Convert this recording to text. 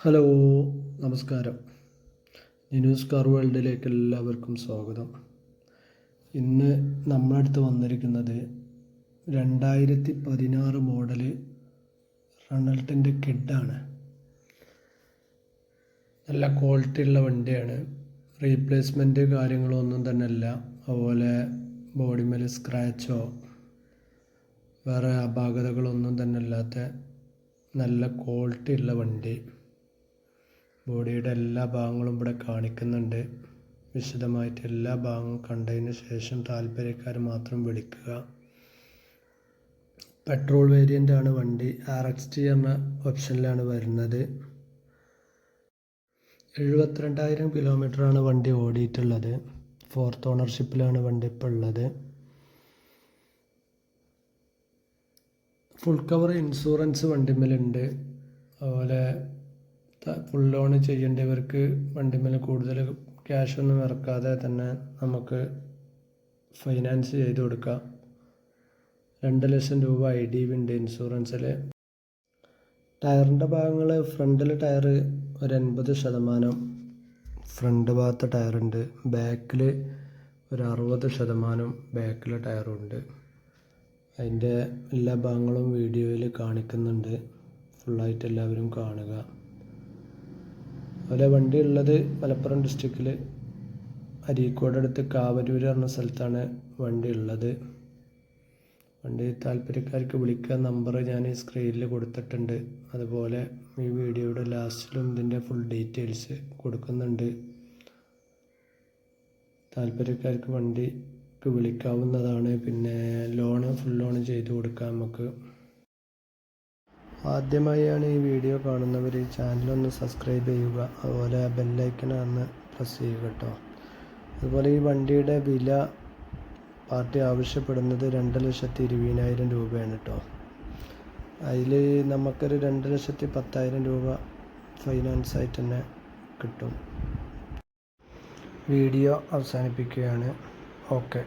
Hello, നമസ്കാരം. നിനൂസ് car വേൾഡിലേക്ക് എല്ലാവർക്കും സ്വാഗതം. ഇന്ന് നമ്മളടുത്ത് വന്നിരിക്കുന്നത് 2016 മോഡല് റെനോൾട്ടിൻ്റെ കിഡാണ്. നല്ല ക്വാളിറ്റി ഉള്ള വണ്ടിയാണ്. റീപ്ലേസ്മെൻറ്റ് കാര്യങ്ങളൊന്നും തന്നെ അല്ല. അതുപോലെ ബോഡിമേൽ സ്ക്രാച്ചോ വേറെ അപാകതകളൊന്നും തന്നെ ഇല്ലാത്ത നല്ല ക്വാളിറ്റി ഉള്ള വണ്ടി. ബോഡിയുടെ എല്ലാ ഭാഗങ്ങളും ഇവിടെ കാണിക്കുന്നുണ്ട്. വിശദമായിട്ട് എല്ലാ ഭാഗങ്ങളും കണ്ടതിന് ശേഷം താല്പര്യക്കാർ മാത്രം വിളിക്കുക. പെട്രോൾ വേരിയൻ്റ് ആണ് വണ്ടി. RXT എന്ന ഓപ്ഷനിലാണ് വരുന്നത്. 72,000 കിലോമീറ്ററാണ് വണ്ടി ഓടിയിട്ടുള്ളത്. 4th ഓണർഷിപ്പിലാണ് വണ്ടി ഇപ്പോൾ ഉള്ളത്. ഫുൾ കവർ ഇൻഷുറൻസ് വണ്ടിമേലുണ്ട്. അതുപോലെ ഫുൾ ലോൺ ചെയ്യേണ്ടവർക്ക് വണ്ടിമേൽ കൂടുതൽ ക്യാഷൊന്നും ഇറക്കാതെ തന്നെ നമുക്ക് ഫൈനാൻസ് ചെയ്ത് കൊടുക്കാം. 2 ലക്ഷം രൂപ IDV ഉണ്ട് ഇൻഷുറൻസിൽ. ടയറിൻ്റെ ഭാഗങ്ങൾ ഫ്രണ്ടിൽ ടയർ ഒരു 80% ഫ്രണ്ട് ഭാഗത്ത് ടയറുണ്ട്. ബാക്കിൽ ഒരു 60% ബാക്കിലെ ടയറുണ്ട്. അതിൻ്റെ എല്ലാ ഭാഗങ്ങളും വീഡിയോയിൽ കാണിക്കുന്നുണ്ട്. ഫുള്ളായിട്ട് എല്ലാവരും കാണുക. അതുപോലെ വണ്ടി ഉള്ളത് മലപ്പുറം ഡിസ്ട്രിക്റ്റിൽ അരീക്കോട് അടുത്ത് കാവരൂർ പറഞ്ഞ സ്ഥലത്താണ് വണ്ടി ഉള്ളത്. വണ്ടി താല്പര്യക്കാർക്ക് വിളിക്കുക. നമ്പർ ഞാൻ ഈ സ്ക്രീനിൽ കൊടുത്തിട്ടുണ്ട്. അതുപോലെ ഈ വീഡിയോയുടെ ലാസ്റ്റിലും ഇതിൻ്റെ ഫുൾ ഡീറ്റെയിൽസ് കൊടുക്കുന്നുണ്ട്. താല്പര്യക്കാർക്ക് വണ്ടിക്ക് വിളിക്കാവുന്നതാണ്. പിന്നെ ഫുൾ ലോൺ ചെയ്ത് കൊടുക്കാം നമുക്ക്. ആദ്യമായാണ് ഈ വീഡിയോ കാണുന്നവർ ഈ ചാനലൊന്ന് സബ്സ്ക്രൈബ് ചെയ്യുക. അതുപോലെ ബെല്ലൈക്കണൊന്ന് പ്രസ് ചെയ്യുക കേട്ടോ. അതുപോലെ ഈ വണ്ടിയുടെ വില പാർട്ടി ആവശ്യപ്പെടുന്നത് 2,20,000 രൂപയാണ് കേട്ടോ. അതിൽ നമുക്കൊരു 2,10,000 രൂപ ഫൈനാൻസ് ആയിട്ട് തന്നെ കിട്ടും. വീഡിയോ അവസാനിപ്പിക്കുകയാണ്. ഓക്കെ.